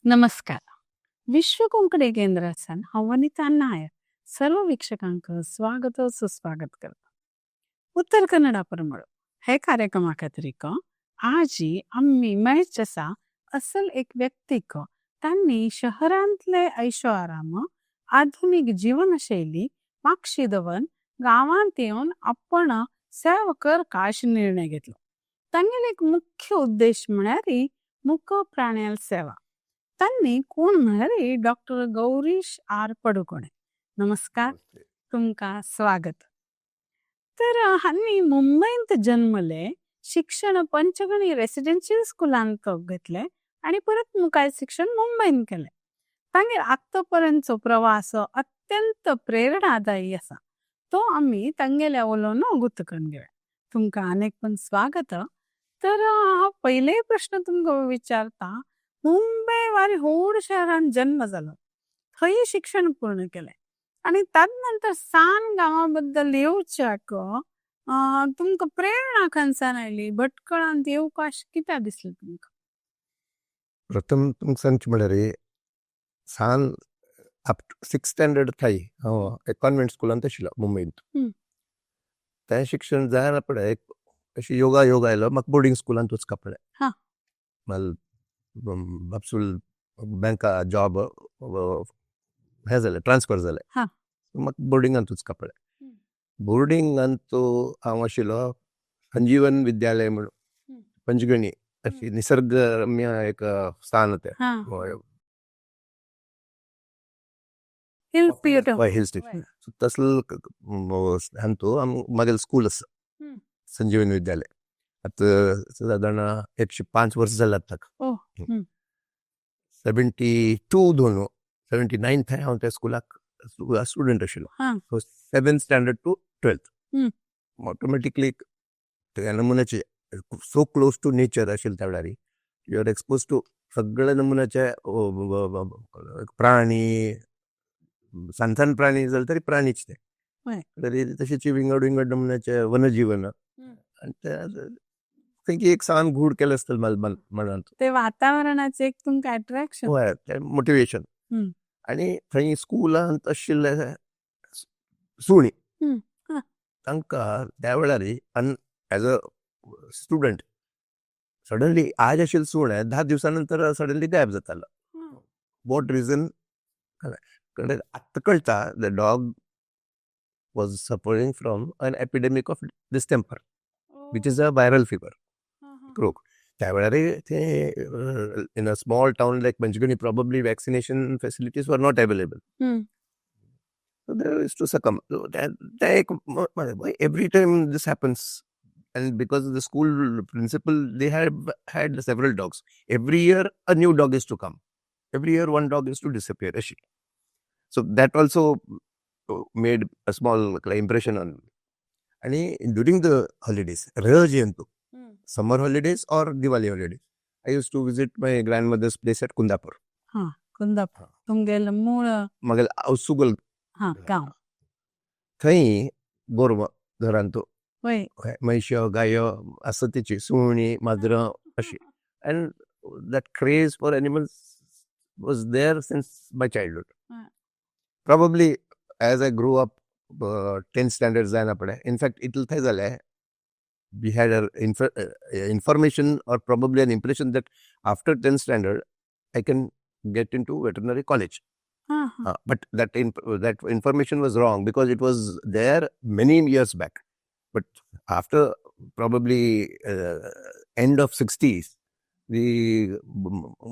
नमस्कार. विश्व कोंकणी केंद्रासान हांव वनिता नायर सर्व वीक्षकांक स्वागत सुस्वागत करता. उत्तर कन्नडा परमळ हे कार्यक्रमा खातीर आजी आम्ही मेळच आसा असल एक व्यक्तीक तांणी शहरांतले ऐशो आराम आधुनिक जीवनशैली मागशी दवन गावांत येवन आपण सेवा करका अशें निर्णय घेतलो. तांगेलो एक मुख्य उद्देश म्हळ्यार मुक प्राण्याल सेवा. तांणी कोण म्हळ्यार डॉक्टर गौरीश आर पडुकोणे. नमस्कार, तुमका स्वागत. तर हांणी मुंबईत जन्मले, शिक्षण पंचगणी रेसिडेन्शियल स्कुलांत घेतले आणि परत मुखार शिक्षण मुंबईन केले. तांगेर आत्तापर्यंतचो प्रवास अत्यंत प्रेरणादायी आसा. तो आम्ही तांगेल्या उलोवन गुतकन घेऊया. तुमका अनेक पण स्वागत. तर हांव पयले प्रश्न तुमकां विचारता. मुंबई वारी व्हड शहरान जन्म जालो, थंय शिक्षण पूर्ण केले आणि त्यानंतर सान गांवा बद्दल येवच्याक तुमका प्रेरणा खंयसान आयली? भटकळांत येवक अशें कित्याक दिसलें तुमकां? प्रथम तुमकां सांगचें म्हळ्यार San up to 6th standard थंय हांव एक कॉन्व्हेंट स्कुलांत आशिल्लो मुंबईंत. तें शिक्षण जायना पळय अशी योग आयलो म्हाका बोर्डिंग स्कुलांत वचपा पळय. हा. बापसूल बँका जॉब हे जालें, ट्रान्सफर जालें. हा. म्हाका बोर्डिंगांत वचपा पळय. बोर्डिंगांत हांव आशिल्लो संजीवन विद्यालय म्हणून पंचगणी अशी निसर्गरम्य एक स्थान तें. हा. हिल स्टेशन तसलो हातूंत म्हागेलें स्कूल आसा संजीवन विद्यालय. आतां सादारण 105 वर्सां जाल्यात ताका. 72 दोन 79 थंय हांव त्या स्कुलाक स्टुडंट आशिल्लो. 7th standard to 12th. Automatically त्या नमुन्याचे सो क्लोज टू नेचर आशिल्ले त्या वेळार यू आर एक्सपोज टू सगळे नमुन्याचे प्राणी. सांसान प्राणी जाल्यार तरी प्राणीच ते तरी तशेंच विंगड विंगड नमुन्याचे वनजीवन आनी थंय एक सान गूड केलें आसतलें मनांत. ते वातावरणाचे एक तुमकां अट्रॅक्शन. हय, तें मोटिवेशन. आनी थंय स्कुलांत आशिल्ले सुणी तांकां त्या वेळार एज अ स्टुडंट सडनली आज आशिल्लो सूण 10 दिवसां नंतर सडनली गायब जातालो. वॉट रिजन आत्तां कळटा. The dog was suffering from an epidemic of distemper which is a viral fever रोग. त्या वेळार ते in a small town like Panchgani probably vaccination facilities were not available. So there is to succumb. So every time this happens, and because the school principal, they had several dogs. Every year a new dog is to come. Every year one dog is to disappear. So that also made a small impression on me. And during the holidays, summer holidays or Diwali holidays, I used to visit my grandmother's place at Kundapur. Kundapur तुमगेल मूळ म्हागेलें सुगल गांव. थंय गोरवां घरांत वय म्हैश्यो गायो आसा तेची सुणी माजरां अशी. And that craze for animals was there since my childhood. Probably as I grow up 10th standard जायना पळय. इनफॅक्ट इतलें थंय जालें we had information or probably an impression that after 10th standard I can get into veterinary college. But that information was wrong because it was there many years back. But after probably end of 60s, the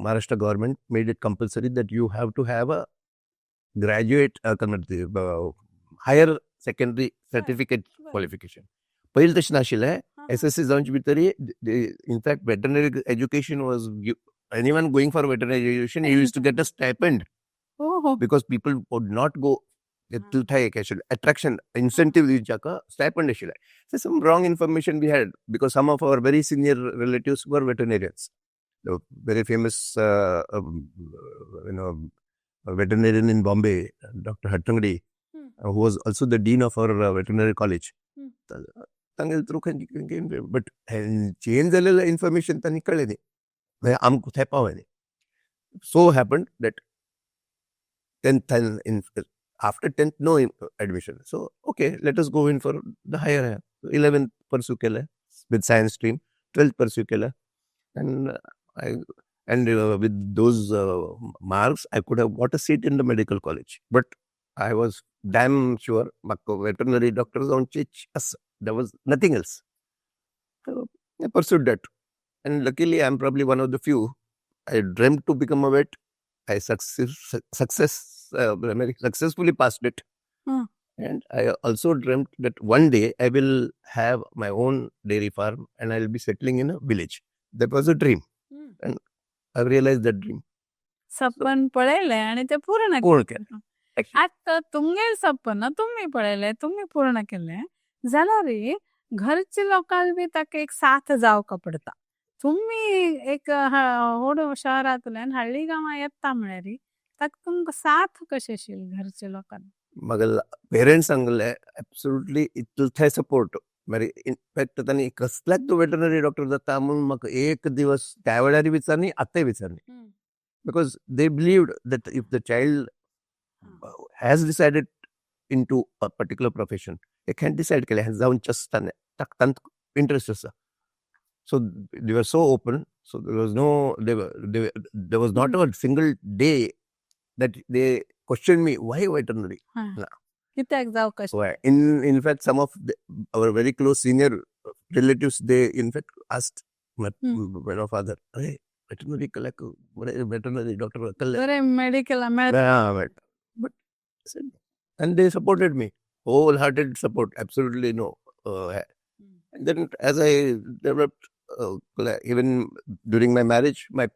Maharashtra government made it compulsory that you have to have a graduate higher secondary certificate qualification. पहिले तशें नाशिल्लें. SSC जावचे भितरी in fact veterinary education was anyone going for veterinary education, he used to get a stipend. Because people would not go. Attraction, incentive stipend. So some wrong information we had because some of our very senior relatives were veterinarians. The very famous veterinarian in Bombay, Dr. Hattangdi, who was also the dean of our veterinary college. But change the information tani कळ्ळें न्ही, आमकां थंय पावलें न्ही. so happened that 10th and after 10th, no admission. So, okay, let us go in for the higher. 11th pursue kela with science stream, 12th pursue kela. And with those marks, I could have got a seat in the medical college. But I was damn sure veterinary doctors don't teach us. There was nothing else. So I pursued that. And luckily, I'm probably one of the few. I dreamt to become a vet. I very successfully passed it. And I also dreamt that one day I will have my own dairy farm and I'll be settling in a village. That was a dream. And I realized that dream. सपन पळयले आणि ते पूर्ण पूर्ण केले. आता तुमगे सपन तुम्ही पळयले तुम्ही पूर्ण केले जाल्यार घरचे लोकांना बी ताका एक साथ जावका पडता. तुम्ही एक व्हड शहरांतल्यान हळ्ळी गांवां येता म्हळ्यार ताका तुमकां साथ कशें आशिल्ली घरच्या लोकांना. म्हाका पेरंट्स सांगले एब्सोल्युटली इट विल थंय सपोर्ट. मागीर इनफॅक्ट तांणी कसल्याच तूं वेटरनरी डॉक्टर जाता म्हणून म्हाका एक दिवस त्या वेळार विचारनी आतांय विचारनी. Because they believed that if the child has decided into a particular profession, they can't decide ke जाऊन just interest asa. So they were so open. So there was no, there was not a single day that they questioned me, why veterinary? कित्याक जावं कशें. Why? In fact, some of our very close senior relatives, they in fact asked my father, hey, veterinary veterinary doctor बरे medical but and they supported me, wholehearted support, absolutely no. And then as I developed, even during my marriage, my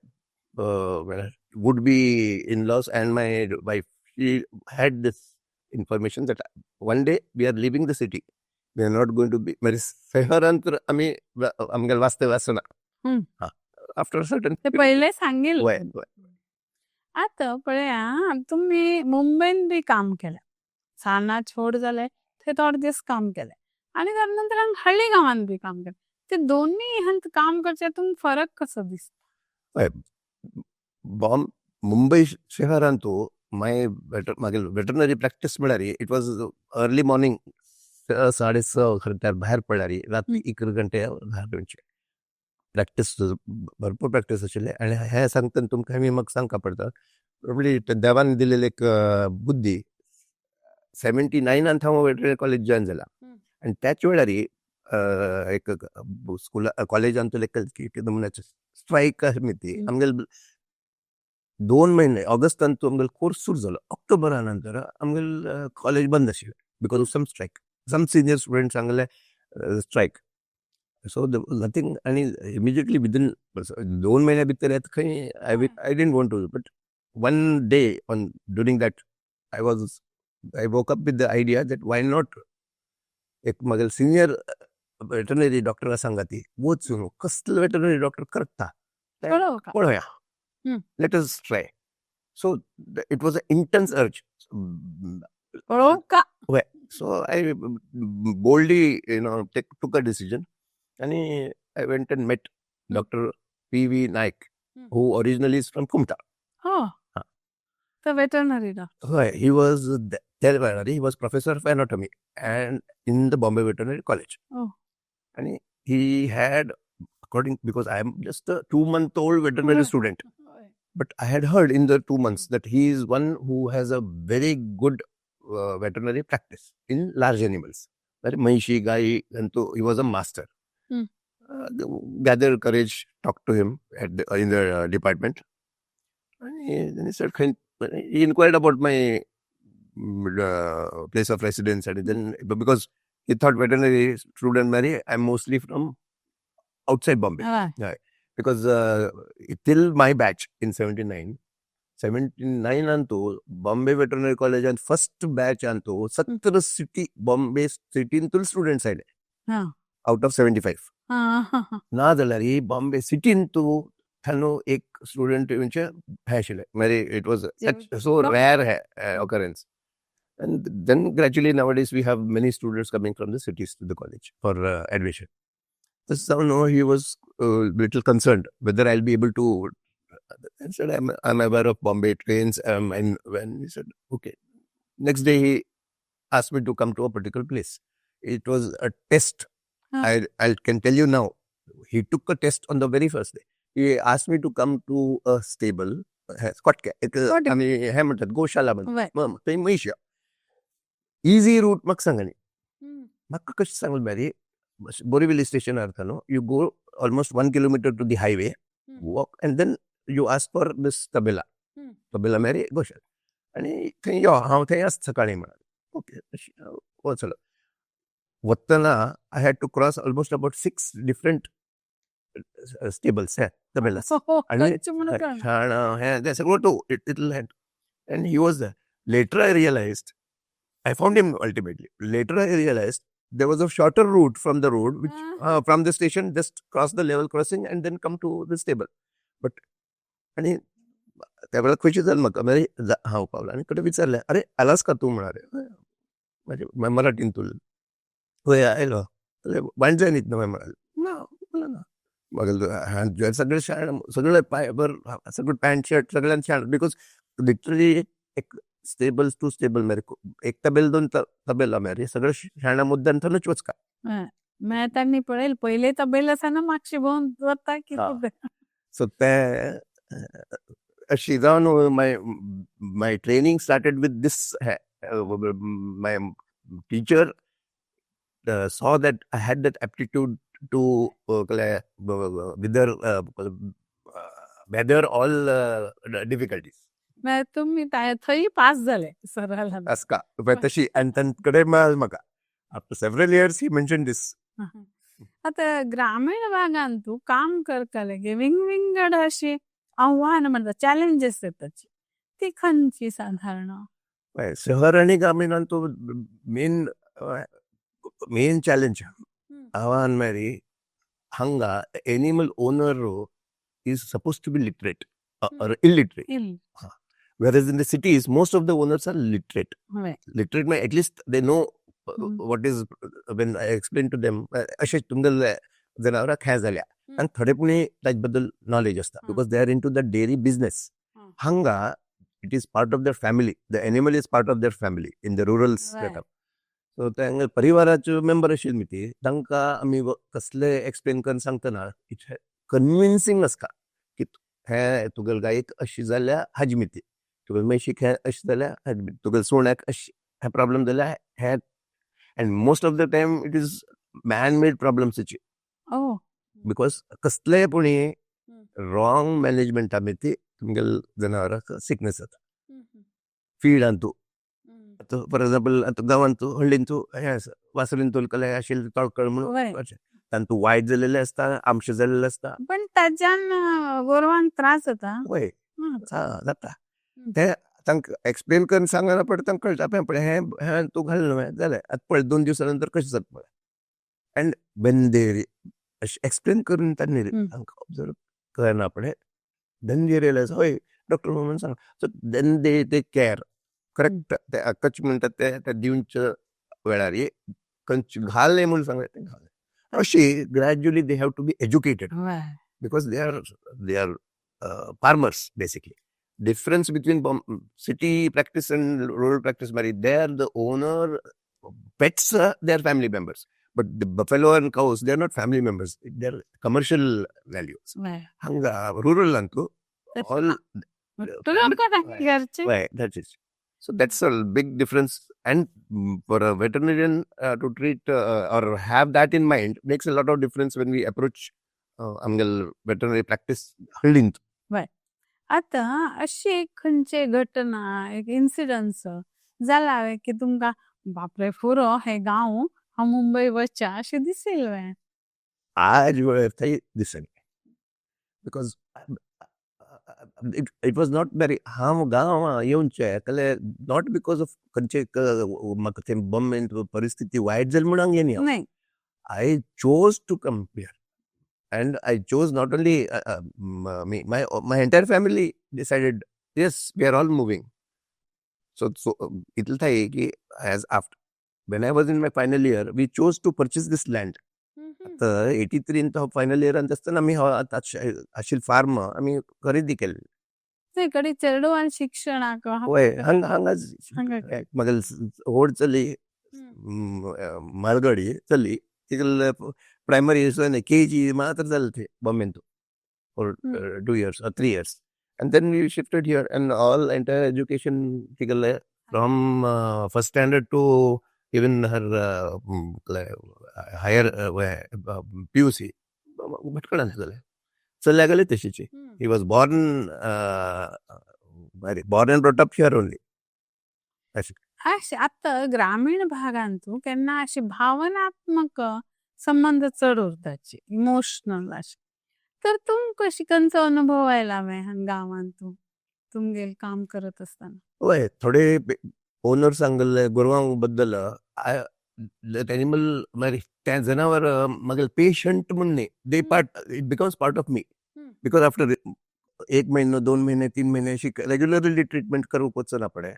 would-be in-laws and my wife, she had this information that one day we are leaving the city. We are not going to be after a certain ते पहिले सांगितलं. आता पळया तुम्ही मुंबईन बी काम केलं, साना छोड जाले ते थोडे दिवस काम केले आणि त्यानंतर हळ्ळी गावान बी काम केलं. ते दोन्ही ह्यांत काम करच्यातून फरक कसो दिसता. मुंबई शहरांतू मागीर वेटरनरी प्रॅक्टीस म्हळ्यार इट वॉज अर्ली मॉर्निंग 6:30 खर भायर पडल्यार रात्री 1 घंटे भायर येवचे. प्रॅक्टीस भरपूर प्रॅक्टीस आशिल्ले आणि हे सांगतना तुमकां आमी म्हाका सांगपा पडटा प्रोबेबली देवान दिलेली एक बुद्धी. 79 हांव वेटरनरी कॉलेज जॉयन जाला आणि त्याच वेळार एक स्कुला कॉलेजांतले नमुन्याचे स्ट्रायक आसली ती. आमगेले 2 महिने ऑगस्टांत आमगेलो कोर्स सुरू जालो. ऑक्टोबरा नंतर आमगेले कॉलेज बंद आशिल्लें because of some strike. Some senior student सांगले strike. So there was nothing, and immediately within 2 महिन्या भितर I didn't want to, but one day during that I woke up with the idea that why not एक मगल senior veterinary doctor सांगाती वचून कसलं veterinary doctor करता पळोवया, let us try. So it was an intense urge. So I boldly took a decision. And I went and met Dr. P.V. Naik, who originally is from Kumta. Oh, the veterinary doctor. He was he was professor of anatomy and in the Bombay Veterinary College. Oh, And he had, because I am just a 2-month-old veterinary student, but I had heard in the 2 months that he is one who has a very good veterinary practice in large animals. Maishi, Gai, and he was a master. Gather courage, talk to him in the department. And then he said, he inquired about my place of residence, and then because he thought veterinary student Mary, I'm mostly from outside Bombay. Yeah. Because till my batch in 79 anto Bombay Veterinary College and first batch anto 17 city Bombay city intul students aile out of 75. ना जाल्यार बॉम्बे सिटींतू थानो एक student म्हणजे आशिल्ले. मागीर it was so rare occurrence. And then gradually nowadays we have many students coming from the cities to the college for admission. So now he was a little concerned whether I'll be able to I said, I'm aware of Bombay trains. And when he said, okay. Next day, he asked me to come to a particular place. It was a test. I can tell you now. He took a test on the very first day. He asked me to come to a stable. आम्ही हे म्हणतात गोशाला म्हणतात थंय म्हशी easy route म्हाका सांगनी म्हाका कशें सांगलें मॅरी बोरिवली स्टेशनार न्हू you go almost 1 kilometre to the highway walk and then you ask for this तबेला मॅरी गोशाला आनी थंय यो हांव थंय आसता सकाळीं म्हणाले ओके वचलो वतना I had to cross almost about 6 different stables tabelas and they said go to it'll end and he was there. Later I realized I found him ultimately. Later I realized there was a shorter route from the road which from the station just cross the level crossing and then come to the stable but आणि त्यावेळेला खुशी झाली म्हाका मागीर हांव पावलो आनी कडेन विचारलें अरे आलास का तूं म्हणाले म्हाजे मराठीन तुल खंय आयलो वायट जाय न्ही न्हय म्हणाले ना मग सगळे शाळ सगळे पायबर सगळं पॅन्ट शर्ट सगळ्यांनी शाळ बिकॉज लिटरली एक स्टेबल टू स्टेबल मेरे एक तबेल दोन तबेला मेरे सगळं शाळा मुद्द्यान थंयच वचका मेळतानी पळयलें पयले तबेल आसा ना मातशें भोंवन वता की सो ते अशी जावन my training started with this my teacher saw that I had that aptitude to weather all difficulties. तुम्ही थंय पास झाले सरळ असका तशी आणि तांकडे म्हाका आफ्टर सेव्हरल इयर्स ही मेन्शन दिस आता ग्रामीण भागांत तूं काम करतले की विंगड अशी आव्हान म्हणटा चॅलेंजेस येतात ती खंयची साधारण शहर आणि ग्रामीणांत तो मेन चॅलेंज आव्हान मेरी hanga animal owner is supposed to be literate or illiterate. Whereas in the cities, most of the owners are literate. Literate means at least they know what is, when I explain to them, अशें तुमगेले जनावरां खेळ जाल्या आनी थोडे पुणी ताजे बद्दल knowledge आसता because they are into the dairy business हांगा it is part of their family the animal is part of their family in the rural setup so तांगे परिवाराच्यो मेंबर आशिल्ली न्ही ती तांकां आमी कसले एक्सप्लेन करून सांगतना इट कन्विन्सिंग आसता की हे तुगेल गायेक अशी जाल्या हाजी मिती तुगेल म्हशीक हे अशी जाल्या हाजी मिती तुगेल सुण्याक अशी हे प्रॉब्लेम जाल्या हे and most of the time it is man made प्रॉब्लेम्साची बिकॉज कसलेय पुणी रॉंग मॅनेजमेंटा मिती तुमगेल जनावरांक सिकनेस जाता फीडान तूं फॉर एक्झाम्पल आतां गांवांत तूं हळडीन तूं हें वासरीन तोलकले आशिल्ले तळकळ म्हणून तातूंत तूं वायट जालेलें आसता आमशें जालेलें आसता पण ताच्यान गोरवांक त्रास जाता वय जाता ते तांकां एक्सप्लेन करून सांगना पडटा तांकां कळटा पळय हें तूं घाल न्हय जालें आतां पळय 2 दिवसां नंतर कशें जाता पळय एंड वेन दे एक्सप्लेन करून तांणी तांकां ऑब्जर्व करना पळय देन दे रियलायज हय डॉक्टर म्हणून सांग so then they take care correct ते कच म्हणटात ते दिवच्या वेळार खंयच घाल म्हणून सांगलें तें घाल अशी gradually they have to be educated because they are farmers basically difference between city practice and rural practice Mary they're the owner pets they're family members but the buffalo and cows they're not family members they're commercial values hanga rural antu all that's it so that's a big difference and for a veterinarian to treat or have that in mind makes a lot of difference when we approach angal veterinary practice hilding आता अशी एक खंयची घटना एक incidence जाला की तुमकां बापरे फुरो हे गांव हांव मुंबय वचच्या अशें दिसलें आज वेळार थंय दिसलें because it was not very हांव गांवां येवचें जाल्यार नॉट बिकॉज ऑफ खंयचे म्हाका थंय बॉम्बेन परिस्थिती वायट जाली म्हणून हांगा गेली हांव I chose to come here and I chose not only me, my entire family decided yes we are all moving so it'll say as after when I was in my final year we chose to purchase this land तर 83 final year असताना आम्ही आशिल form आम्ही खरेदी केली ಕಡೆ ಚೆರಡುವಾನ್ ಶಿಕ್ಷಣ होय हंगाच ಹಂಗಾಗಿ. मग ಓಡ್ चली मालगाडी चली तिकडे प्रायमरी KG मात्र चालते बॉम्बेंतू for 2 years or 3 years. And then we shifted here and all entire education from first standard to even her higher PUC. भटकळाने झालं चलल्या गेले तशीची he was born and brought up here only. अशी आता ग्रामीण भागांतू केन्ना अशी भावनात्मक संबंध चड उरताची इमोशनल अशी तर तुमकां कशी खंयचो अनुभव आयला गांवांतू तुमगेल काम करत असताना होय थोडे ओनर सांगले गोरवां बद्दल एनिमल त्या जनावर मग पेशंट म्हणणे they part it becomes part of me because after 1 महिना 2 महिने 3 महिने अशी रेग्युलरली ट्रीटमेंट करू पोचना पडे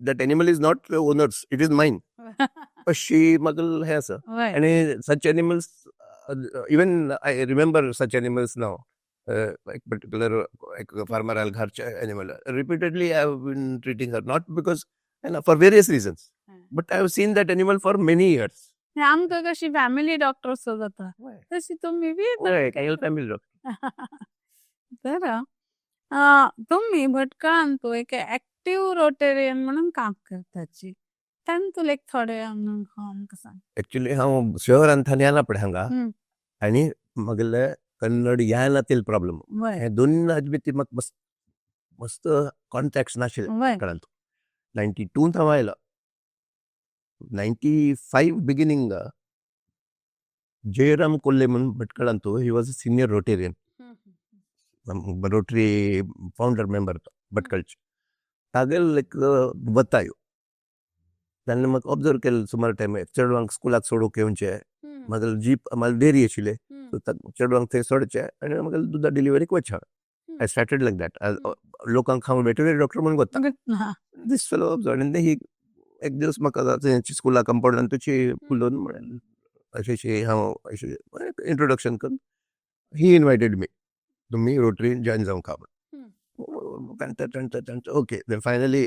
that animal is not the owner's, it is mine. She magal hai sir. And such animals, even I remember such animals now. Like particular farmer algharcha animal. Repeatedly I have been treating her, not because for various reasons, but I have seen that animal for many years. आमकां कशी family doctor जाता तशी तुम्ही family doctor तर तुम्ही भटकळांतू एक active Rotarian म्हणून काम करताची तांतूल एक थोडे आमकां सांग एक्चुअली हांव शहरांत येना पडे हांगा आनी म्हागेले कन्नड येनातील प्रॉब्लेम हे दोन अजबी म्हाका मस्त कॉन्टॅक्ट्स नाशिल्ले कळंत 92 हांव आयलो 95 बिगिनिंग जयराम कोल्हे म्हणून भटकळांतू he was a senior Rotarian Rotary founder member भटकळचे तागेल एक बतायो ताणें म्हाका ऑब्जर्व केलें सुमार टायम चेडवांक स्कुलाक सोडूंक येवचें म्हागेलें जीप आम्हाला डेरी आशिल्ले सो चेडवांक थंय सोडचें आनी म्हागेलें दुदा डिलिव्हरीक वचचें आय स्टार्टेड लायक दॅट लोकांक हांव वेटरनरी डॉक्टर म्हणून कोत्ता दीस फेलो ऑब्जर्व आनी ही एक दिवस म्हाका स्कुला कंपाउंडान तुजी उलोवन म्हणलें अशें हांव इंट्रोडक्शन करून ही इन्वायटेड मी तुम्ही रोटरी जॉईन जावंक okay then finally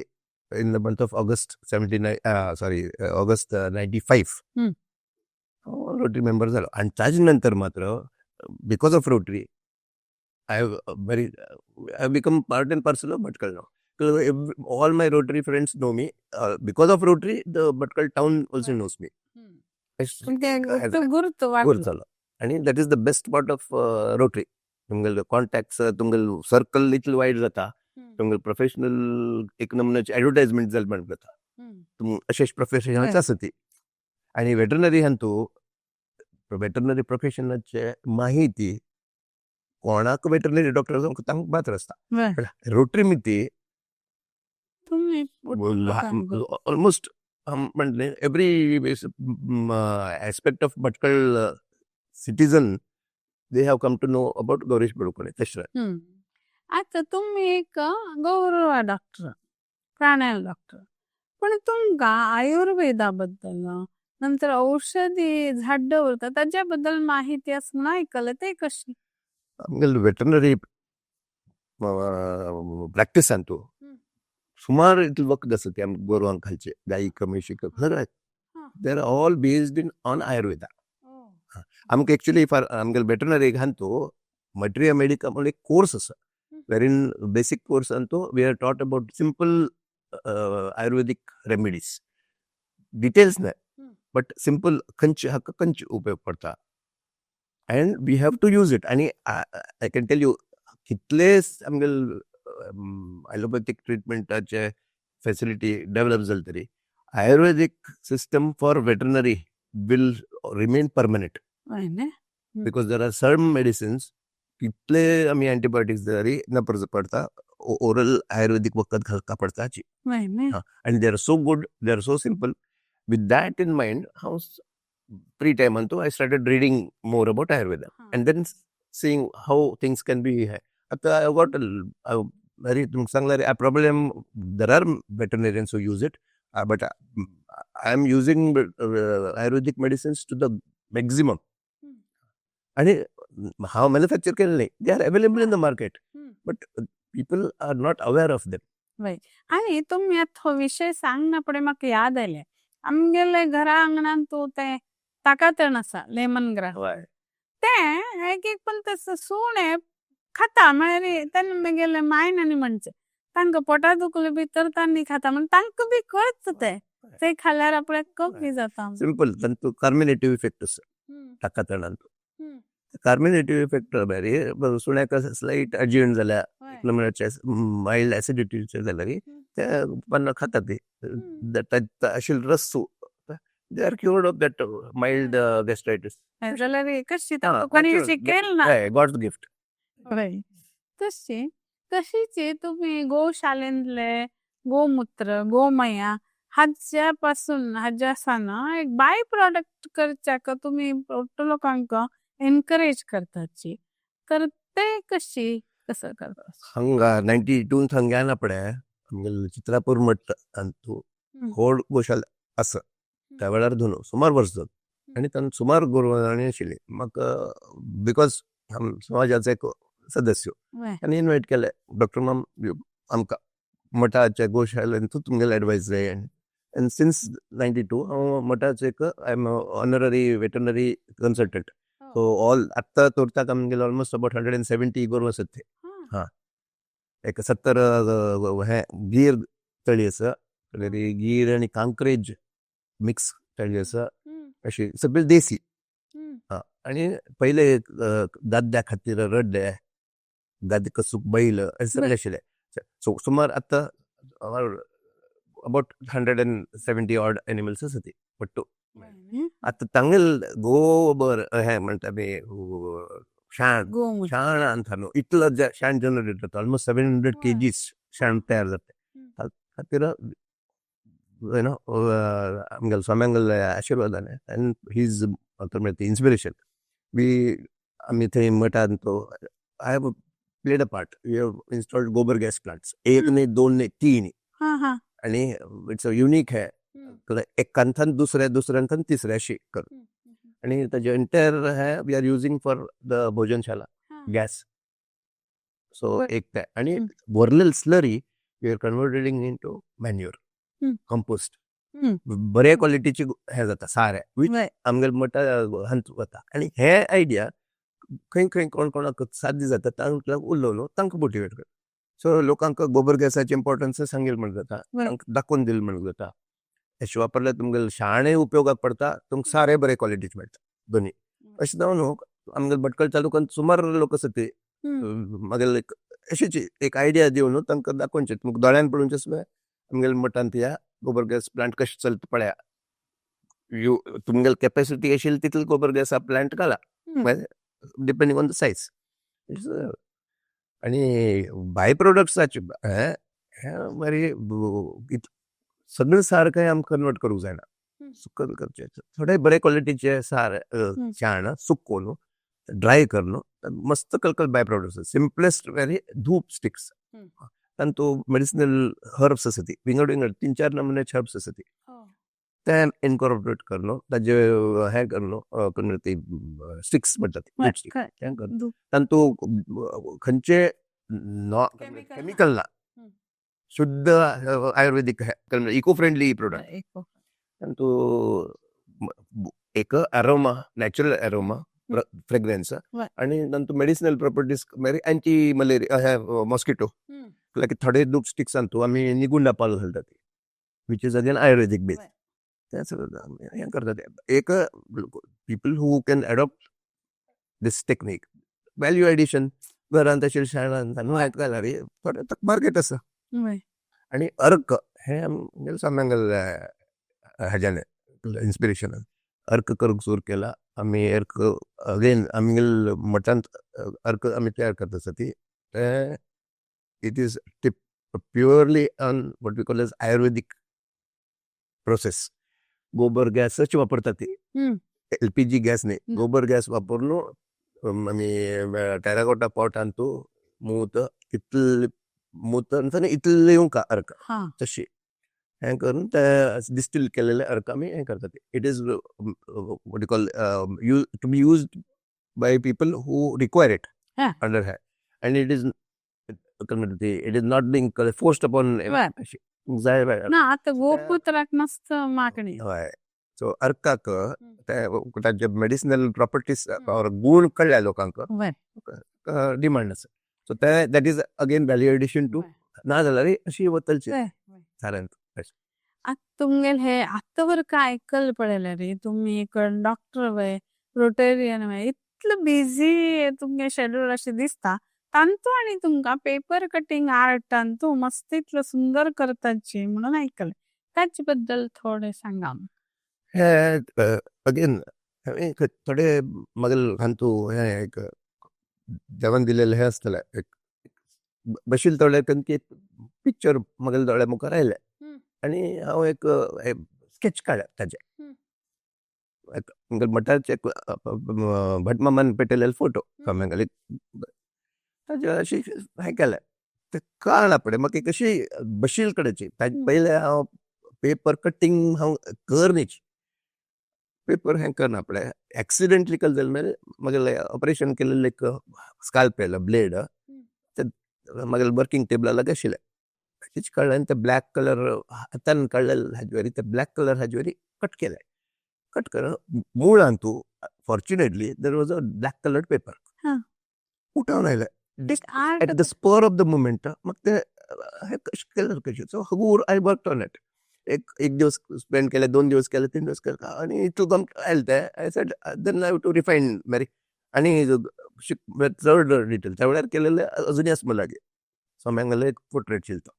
in the month of August 95 rotary member झालो आणि त्याच नंतर मात्र because of rotary I have become part and parcel of Bhatkal now. All my Rotary friends know me. Because of Rotary, the Bhatkal town also knows me. And that is the best part of Rotary. तुमगेल contacts तुमगेल circle little wide जाता तुमगेल professional एक नमुन्याची ऍडव्हर्टायजमेंट जाल म्हणून जाता तुम अशेच प्रोफेशनाची आसा ती आनी वेटरनरी हांतू वेटरनरी प्रोफेशनाचे माहिती कोणाक वेटरनरी डॉक्टर जावंक तांकां मात्र आसता रोटरी मिती ऑलमोस्ट म्हणले every aspect of Bhatkal citizen they have come to know about Gaurish Badukone. That's right. आता तुम्ही एक गौरव डॉक्टर प्राण्याल डॉक्टर पण तुमका आयुर्वेदाबद्दल नंतर औषधी झाड उरता त्याच्याबद्दल माहिती असणं ऐकलं ते कशी वेटरनरी प्रॅक्टिस सांगतो सुमार इतले वखद आसा ते गोरवांक घालचे गाई कमेशी सगळे they are all based in on Ayurveda आमकां एक्चुअली फॉर आमगे वेटरनरी घालतो मटेरिया मेडिका म्हणून एक कोर्स आसा वेरीन बेसिक कोर्स तो we are taught about simple ayurvedic remedies details नाही बट सिंपल खंयचे हाका खंयचे उपयोग पडटा and we have to use it आनी आय कॅन टेल यू कितलेच आमगे ॲलोपॅथिक ट्रिटमेंटाचे फॅसिलिटी डेव्हलप जाले तरी ayurvedic system for veterinary will remain permanent because there are certain medicines कितले आम्ही antibiotics जरी न पडता oral ayurvedic वखद घालता पडताची and they are so good, they are so simple. With that in mind, how free time anto I started reading more about Ayurveda and then seeing how things can be. I got a very there are veterinarians who use it, but I am using Ayurvedic medicines to the maximum. Hmm. आणि हांव manufacture केलें नाही, they are available in the market, hmm. But people are not aware of them. आणि तुम्ही आता हो विषय सांगना फुडें म्हाका याद आयलें, आमगेले घरा आंगणान तूं तें ताकातण आसा लेमन ग्रास, तें एक एक पण तसं सुणे खाता म्हळ्यार तेन्ना म्हगेले मायन आनी म्हणचे तांकां पोटा दुखलें बी तर तांणी खाता म्हण तांकां बी कळच तें खाल्यार आपल्याक कमी जाता. सिंपल तांतू कार्मिनेटिव्ह इफेक्ट आसा ताकातणान. कार्मिनेटिव्ह इफेक्ट भायर सुण्याक स्लायट अजियन जाल्या मायल्ड एसिडिटीचे जाल्यार ते उत्पन्न खाता ती आशिल्लो रस्सू, they are cured of that mild gastritis. जाल्यार कशी कोणी शिकयलें ना. God's gift. तशीच तुम्ही गोशाळेंतले गोमूत्र गोमया हाज्यासान एक बाय प्रॉडक्ट करच्याक तुम्ही लोकांक एनकरेज करताची, तर ते कसं करता? हांगा 92 थंग्यान आपणे चित्रापूर मठ अंतू व्हड गोशाला आसा त्या वेळार दोन सुमार वर्स जावन आनी तांणी सुमार गोरवांनी आशिल्ली. म्हाका बिकॉज समाजाचो एक सदस्य आनी इन्वायट केले, डॉक्टर मॅम आमकां मठाच्या गोशाळेंतूच तुमगेले एडवायस जाय. एंड सिन्स 92 हांव मठाचो एक I am honorary veterinary consultant. So all आत्ता तोरतात आमगेले ऑलमोस्ट अबाउट 170 गोरवां आसात ते. हां, एक 70 हे गीर तळी आसा, गीर आनी कांक्रेज मिक्स तळी आसा, अशी सगळी देसी. हां, आनी पयले दाद्या खातीर रड्डे, दादे कसूक बैल अशें सगळे आशिल्ले. सुमार आत्ता अबाउट 170 ऑड एनिमल्स आसा ती पट्टू. आतां तांगेल गोबर हे म्हणटा शाण अंता न्हू, इतलो शाण जनरेट जाता, ऑलमोस्ट 700 kgs शाण तयार जाता. खातीर आमगेले स्वाम्यांगेले आशिर्वादान एंड ही इज इन्स्पिरेशन. आमी थंय मठांत I have played a part. We have installed gobar gas plants, एक न्ही दोन न्ही तीन. आणि इट्स अ युनिक है, एकांथान दुसऱ्यांथान तिसऱ्या अशी करून. आणि ताजे एंटायर हे we are using for the bhojanshala gas. So एक ते आणि भरलेल slurry we are converting into manure compost. बरे क्वॉलिटीची हे जाता सारे वीच आमगेले मठा हांत वता. आणि हे आयडिया खंय खंय कोण कोणाक साध्य जाता तांकां उलोवलो, तांकां मोटिवेट करता. सो लोकांक गोबर गॅसाचे इम्पॉर्टन्स सांगेल म्हण जाता, तांकां दाखोवन दिल म्हण जाता. अशें वापरल्यार तुमगेले शाणय उपयोगाक पडता, तुमकां सारे बरे क्वॉलिटीचे मेळटा दोनी. अशें जावन न्हू आमगेले भटकळ तालुक्यांत सुमार लोक आसा ते म्हागेले अशीच एक आयडिया दिवन तांकां दाखोवचें, तुमकां दोळ्यान पळोवचें सुद्दां आमगेले मठांत या गोबर गॅस प्लांट कशें चलता पळया. तुमगेले कॅपॅसिटी आशिल्ली तितले गोबर गॅस प्लांट घाला, डिपेंडींग ऑन द सायज. आणि बाय प्रोडक्ट्साचे बरे सगळे सार काही आमकां कन्वर्ट करूंक जायना. सुकन करचें, थोडे बरे क्वॉलिटीचे सार शाण सुकोवन ड्राय करून मस्त कलकल बाय प्रोडक्ट्स. सिम्पलेस्ट वेरी धूप स्टिक्स, तांतू मेडिसिनल हर्ब्स आसा ती विंगड 3-4 नमुन्याचे हर्ब्स आसा ती, ते इनकॉर्पोरेट करून ताजे हे करून ती स्टिक्स म्हणटात तांतू खंयचे केमिकल ना, शुद्ध आयुर्वेदिक इको फ्रेंडली प्रोडक्ट. तांतू एक अरोमा, नॅचरल अरोमा फ्रेग्रन्स आणि तांतू मेडिसिनल प्रॉपर्टीज एंटी मलेरिया हे मॉस्किटो लायक थोडे धूप स्टिक्स आणतो आमी निगुंडा पालो घालतात, which is again Ayurvedic base. ते सगळं हें करतात. एक people who can adopt this technique, value addition घरांत आशिल्ल्या शाळांत न्हू घाला रे, थोडे मार्केट आसा. आणि अर्क हे आमगेले सामांगेले हेज्यान इन्स्पिरेशनान अर्क करूंक सुरू केला. आमी अर्क अगेन आमगेले मठांत अर्क आमी तयार करता आसा ती it is purely on what we call as Ayurvedic process. गोबर गॅसच वापरतात ती, LPG गॅस न्ही, गोबर गॅस वापरून आमी टेराकोटा पॉट आणतो, मूत इतले मूत इतले येवंक अर्क तशी. हे करून त्या डिस्टिल केलेले अर्क आम्ही हे करतात. It is what you call to be used by people who require it Yeah. Under हॅ and it is not being forced upon जाय ना आता गोपुत्राक मस्त मागणी हय. सो अर्काक ताचे मेडिसिनल प्रॉपर्टीज और गुण कळल्या लोकांक डिमांड आसा. So that is again value addition to ना जाल्यार अशी वतलची सारंत. आता तुमगेल हे आता वर काय ऐकल पडेल रे तुम्ही एक डॉक्टर वय रोटेरियन वय इतलं बिझी तुमगे शेड्यूल असे दिसता तांतू आणि तुमका पेपर कटिंग आर्ट तांतू मस्त इतलं सुंदर करताची म्हणून ऐकलं त्याच्या बद्दल थोडे सांगा. हे अगेन थोडे मगल हांतू हे एक देवान दिलेले हे आसतले एक बशील थोडे एक पिक्चर मगल दोळे मुखार आयले आणि हांव एक स्केच काडल्या ताचे मठाचे भटमामान पेटयलेले फोटो कमेंगली ताजे अशी हे केलें ते कळना पडे म्हाका कशी बशील कडेची ताजे पयले हांव पेपर कटिंग हांव करनीच पेपर हे करना पडे एक्सिडेंटली केलें जाल्यार म्हागेलें ऑपरेशन केलेलें एक स्काल्पेल ब्लेड ते म्हागेलें वर्किंग टेबला लाग आशिल्लें ताचेच काडलें आनी ते ब्लॅक कलर हातान काडलेले हाजे ते ब्लॅक कलर हाजे वरी कट केले. कट करून मूळ हांतू fortunately there was a black coloured paper उठवून आयले at the spur of the moment म्हाका ते कलर कशें सो हगूर आय वर्क ऑन इट. एक दिवस स्पेंड केले 2 दिवस केले 3 दिवस केले आणि इट टू कम आयले ते I said then I have to refine मेरी आणि चड डिटेल त्या वेळार केलेले अजुनूय आसा म्हजे लागीं. सो हांवें एक पोर्ट्रेट शिलतो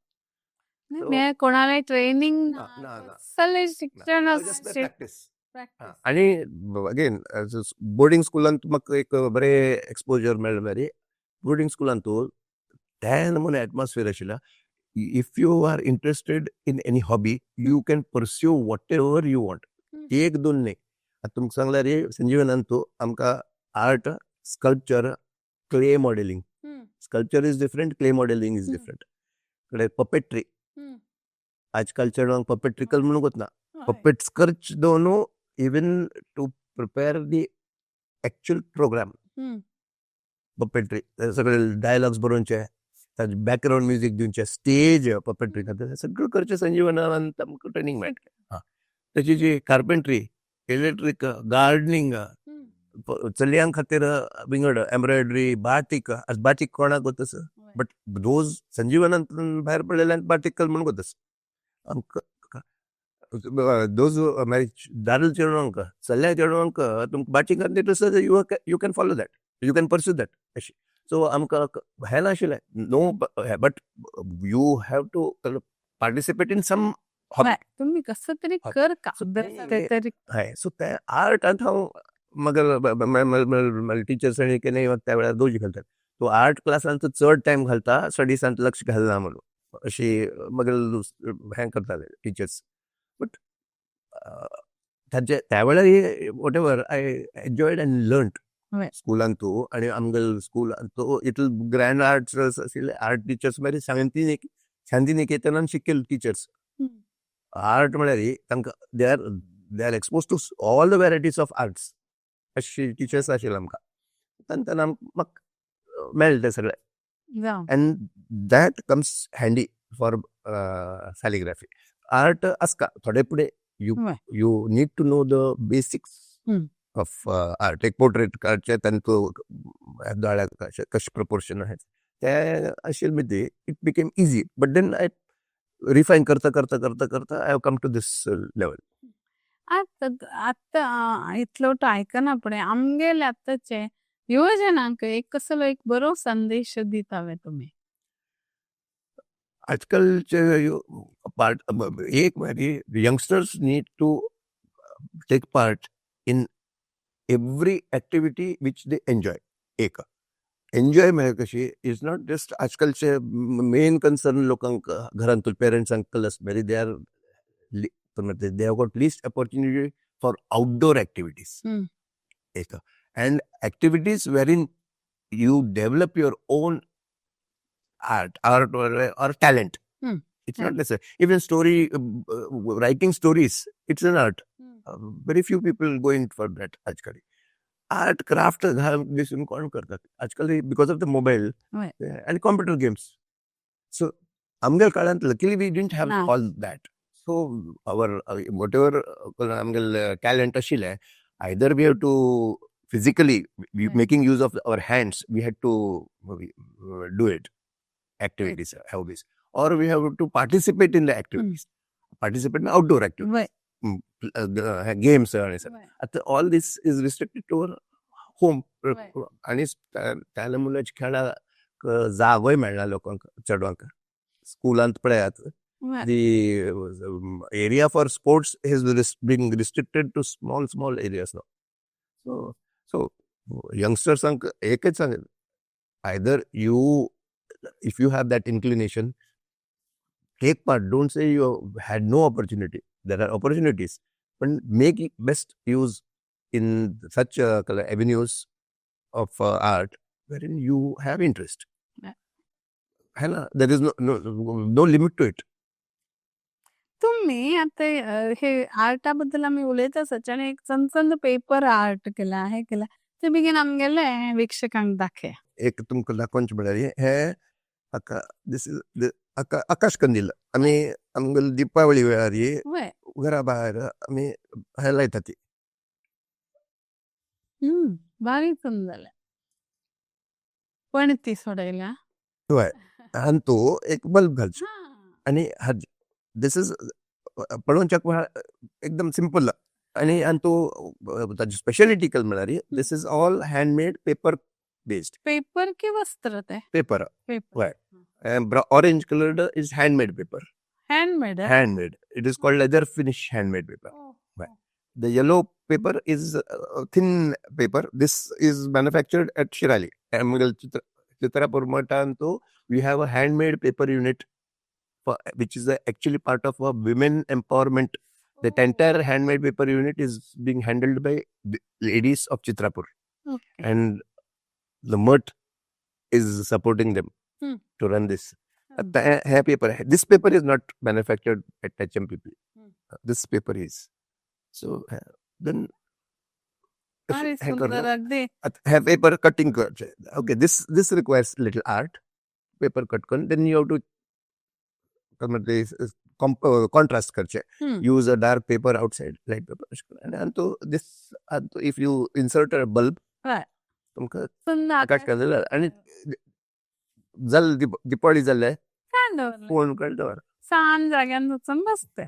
कोणाला ट्रेनिंग शिक्षण आणि अगेन बोर्डिंग स्कुलांत म्हाका एक बरे एक्सपोजर मेळ्ळें मेरी. बोर्डिंग स्कुलांत त्या नमुने एटमॉस्फियर आशिल्लो. If you are interested in any hobby you can pursue whatever you want. एक दोन न्ही. आता तुमकां सांगल्यार रे संजीवनांत आमकां art sculpture clay modelling sculpture is different clay modelling is different कडे पपेट्री आजकाल चेडवांक पपेट्रिकल म्हणून वतना पपेट स्कर्च दोनू even to prepare the actual programme puppetry सगळे डायलॉग्स बरोवचे ताजे बॅकग्राउंड म्युझिक दिवचे स्टेज पपेट्री खातीर सगळं करचें संजीवनांत आमकां ट्रेनिंग मेळटा. ताची जी कार्पेंट्री इलेक्ट्रीक गार्डनिंग चलयां खातीर विंगड एम्ब्रॉयडरी बाटीक बाटीक कोणाक वतस बट दोज संजीवनांत भायर पडलेल्यान बाटीकल म्हणून वतस आमकां दोज दादल चेडवांक चल्या चेडवांक तुमकां batik you can follow that you can pursue that अशें. सो आमकां हें नाशिल्लें no but you have to participate in some तुम्ही कसं तरी कर का हय. सो ते आर्टांत हांव म्हाका टिचर्सांनी की नाही त्या वेळार दोजी घालतात. तो आर्ट क्लासांत चड टायम घालता स्टडीसांत लक्ष घालना म्हणून अशी म्हाका हें करताले टिचर्स. बट ताचे त्या वेळार whatever I enjoyed and learned स्कुलांत आनी आमगेल स्कुलांत इतल ग्रँड आर्ट्स आशिल्ले आर्ट टिचर्स मागीर शांतीनिकेतनान शिकयले टिचर्स. आर्ट म्हळ्यार तांकां they are expose to all the varieties of arts अशी टिचर्स आशिल्ले आमकां. तांतन म्हाका मेळ्ळें तें सगळें and that comes handy for calligraphy. Art आसता थोडे फुडें you need to know the basics of art. एक पोर्ट्रेट काडचे तांतू दोळ्याक कशें प्रपोर्शन आहाय ते आशिल्ले मध्ये it became easy. But then I refine करता करता करता करता I have come to this level. आता इतलोट आयकना फुडें आमगेले आतांचे युवजनांक एक कसलो एक बरो संदेश दितावे तुमी. आजकालचे एक म्हळ्यार youngsters need to take part in every activity which they enjoy. एक एन्जॉय म्हळ्यार कशी इज नॉट जस्ट आजकालचे मेन कन्सर्न लोकांक घरांतून पेरंट्सांक कलस मेरी they are they have got least opportunity for outdoor activities. And activities wherein you develop your own art or talent. It's Yeah. not necessary. Even writing stories, it's an art. Very few people going for that आजकाल. Art, craft दिसून कोण करतात आजकाल because of the mobile Right. and computer games. So आमच्या काळात luckily we didn't have No. all that. So our whatever आमच्या talent आशिल्ले, either we have to physically Right. making use of our hands, we had to do it, activities, hobbies, or we have to participate in the activities, participate in outdoor activities, Right. games and असं. Right. आता all this is restricted to our home. Right. आणि त्याला मुलाची खेळा जागोय मेळना लोकांक चेडवांक स्कुलांत पळयात. Right. The area for sports has been restricted to small areas now. So youngstersank एकच सांगेल, either if you have that inclination, take part. Don't say you had no opportunity. There are opportunities, but make best use in such avenues of art wherein you have interest. Yeah. है ना? There is no limit to it. तुम्ही आता हे आर्टाबद्दल आम्ही उलयत आसात आनी एक चंद पेपर आर्ट केला हे केला ते बेगीन आमगेले वीक्षकांक दाखया. एक तुमकां दाखोवचें म्हळ्यार हे दिस इज आकाश कंदील आमी आमगेले दिपावळी वेळार वय घरा भायर आमी हे लायतात ती. भारी जालें. पणती सोडयल्या. हय आनी तो एक बल्ब घालचो आनी दिस इज पळोवच्याक एकदम सिंपल आनी तो ताची स्पेशलिटी केली म्हळ्यार दिस is all handmade paper based. Paper की वस्त्र ते paper paper orange colored is handmade paper. Handmade Handmade. It is called leather finish handmade paper. Right. The yellow paper is thin paper. This is manufactured at Shirali. Chitrapur Matanto, we have a handmade paper unit, which is actually part of a women empowerment. That entire handmade paper unit is being handled by the ladies of Chitrapur. Okay. And the MUT is supporting them to run this. This paper is not manufactured at HMPP. This paper is. So then भारी सुंदर अगदी have paper cutting. Okay, this requires little art. Paper cut करून then you have to contrast करचे. Use a dark paper outside, light paper. And so this, if you insert a bulb, तुमका आकाश कंदील आणि जल दिपावळी जाल्ले फोन कळटा San जाग्यान वचून बसते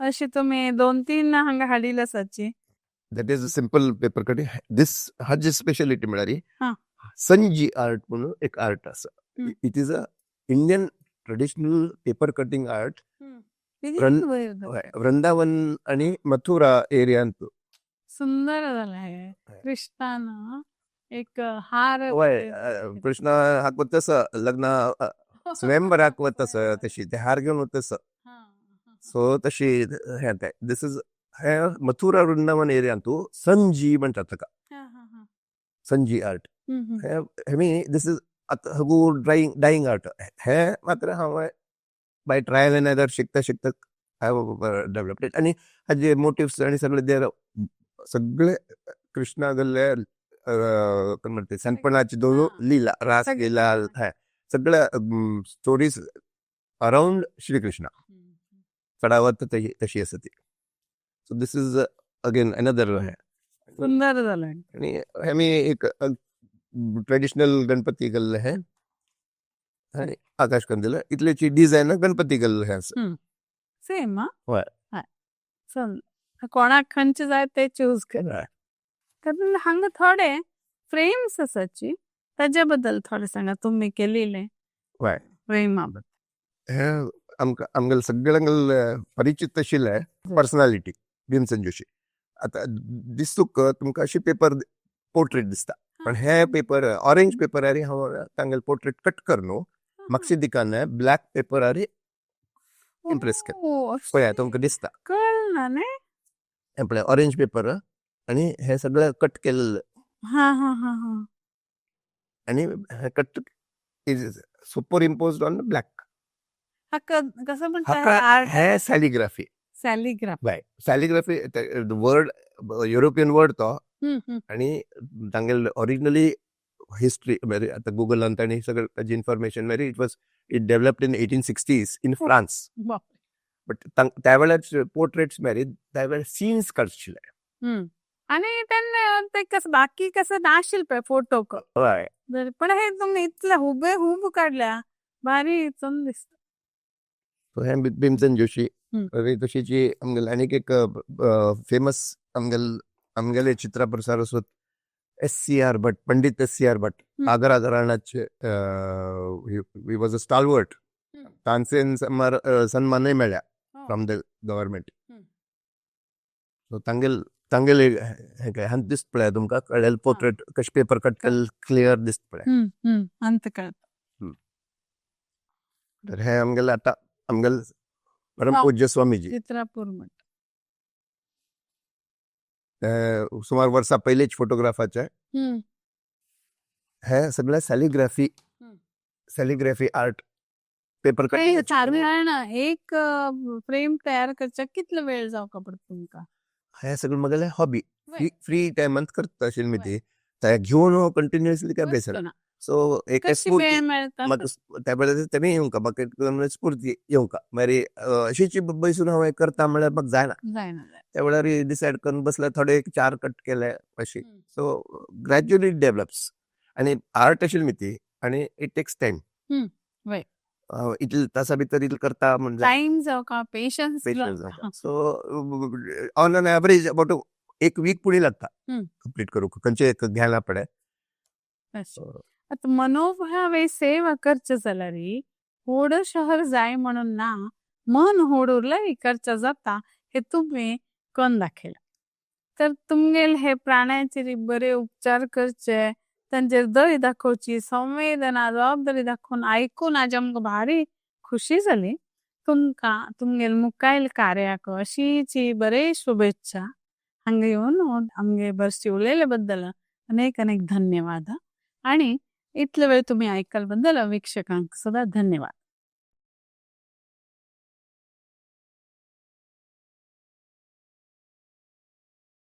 अशी तुम्ही 2-3 हांगा हाडिल्ली आसाची. That is a simple paper cutting. This Haji speciality म्हळ्यार संजी आर्ट म्हणून एक आर्ट आसा. It is a Indian traditional paper cutting art. Vrindavan आणि मथुरा एरियांत सुंदर झालं हे. कृष्णानं एक हार कृष्ण हाक तसं लग्न स्वयंवराक तसं तशी ते हार घेऊन तसं. सो तशी हे दिस इज हे मथुरा वृंदावन एरियांत संजी म्हणतात ताका. संजी आर्ट हे दिस इज डाईंग आर्ट. हे मात्र हांव बाय ट्रायल एंड एरर शिकता हांव डेव्हलप्ड इट. आणि हाजे मोटिव्स आणि सगळे कृष्णा गेल्ले म्हणते सनपणाची दोन लीला रास लीला सगळ्या स्टोरीज अराउंड श्रीकृष्ण चढावत तशी असते ती. So this is again another सुंदर झालं. आणि आम्ही एक ट्रेडिशनल गणपती केल्ले हे आणि आकाश कंदील इतलेची डिझायन गणपती केल्ले हे सेम. हय चल कोणाक खंयचे जाय ते चूज कर. कारण हांगा थोडे फ्रेम्स आसाची ताजे बद्दल थोडे सांगा तुम्ही केलेले फ्रेमा बद्दल. हे आमगेल सगळ्यांक परिचित आशिल्ले पर्सनॅलिटी भीमसेन जोशी. आता दिसतूक तुमकां अशी पेपर पोर्ट्रेट दिसता पण हे पेपर ऑरेंज पेपरार हांव तांगेल पोर्ट्रेट कट कर न्हू म्हाका दिकान ब्लॅक पेपरार इम्प्रेस कर पळया तुमकां दिसता कळना न्ही पळय ऑरेंज पेपर आणि हे सगळं कट केलेलं आणि cut is super imposed on black. कसं म्हणतात हाका आर्ट हे सॅलिग्राफी सॅलिग्राफी बाय सॅलिग्राफी वर्ड युरोपियन वर्ड तो आणि तांगेल ओरिजिनली हिस्ट्री म्हणजे आता गुगलान तांणी सगळं ताजी इन्फॉर्मेशन मेळ्ळी. It developed in 1860s in France. But त्या वेळार पोर्ट्रेट्स मेळ्ळी त्या वेळार सीन्स काडशिल्ले. आणि त्यांना ते कसं बाकी कसं नाशिल पळय फोटो हय पण हे तुम्ही इतल्या हुबेहूब काढल्या भारी चंद दिसत. सो हे भीमसेन जोशी हम्म. तशीची आमगेल आनीक एक फेमस आमगेले चित्रा प्रसार असोत SCR भट पंडित SCR भट आग्रा घराण्याचे ही वॉज अ स्टालवर्ट. तांचे सन्मानय मेळ्ळ्या फ्रॉम द गव्हर्मेंट. सो तांगेल हंत दिसत पळय तुमकां कळेल पोर्ट्रेट कशें पेपर कट केल क्लियर दिसत पळय. अंत कळत तर हे आमगेले आता आमगेल परमपूज्य स्वामीजी चित्रापूर मठ सुमार वर्सां पयलींच फोटोग्राफाचे हे सगळे सॅलिग्राफी आर्ट पेपर कट साधारण एक फ्रेम तयार करच्याक कितलो वेळ जावका पडता तुमकां. हे सगळं म्हगेलें हॉबी फ्री टायमांत करता आशिल्ली मी ती ते घेवन कंटिन्युअसली काय बेसना. सो एक वेळ मेळटा त्या वेळार तेमी येवंका म्हाका स्फूर्ती येवंका मारी अशीच बसून हांव करता म्हळ्यार म्हाका जायना. त्या वेळार डिसायड करून बसले थोडे 4 कट केले अशी. सो ग्रॅज्युअली इट डेव्हलप्स आणि आर्ट आशिल्ली मी ती आणि इट टेक्स टायम. इतले तासा भितर इतले करता म्हणजे टाइम जावका patience. So on an average about एक वीक पुढे लागता कंप्लीट करूंक खंयचे घ्यायला पडे. आता मनोभावे सेवा करचे जाल्यार होड शहर जाय म्हणून ना मन होड उरला करचा जाता हे तुम्ही करून दाखयला. तर तुमगेल हे प्राण्याचे बरे उपचार करचे तांचेर दय दाखोवची संवेदना जबाबदारी दाखवून ऐकून आज आमकां भारी खुशी जाली. तुमकां तुमगेल मुखायल कार्याक अशीची बरे शुभेच्छा. हांगा येवन आमगे बरशी उलयले बद्दल अनेक धन्यवाद. आणि इतले वेळ तुम्ही ऐकल बद्दल वीक्षकांक सुद्धा धन्यवाद.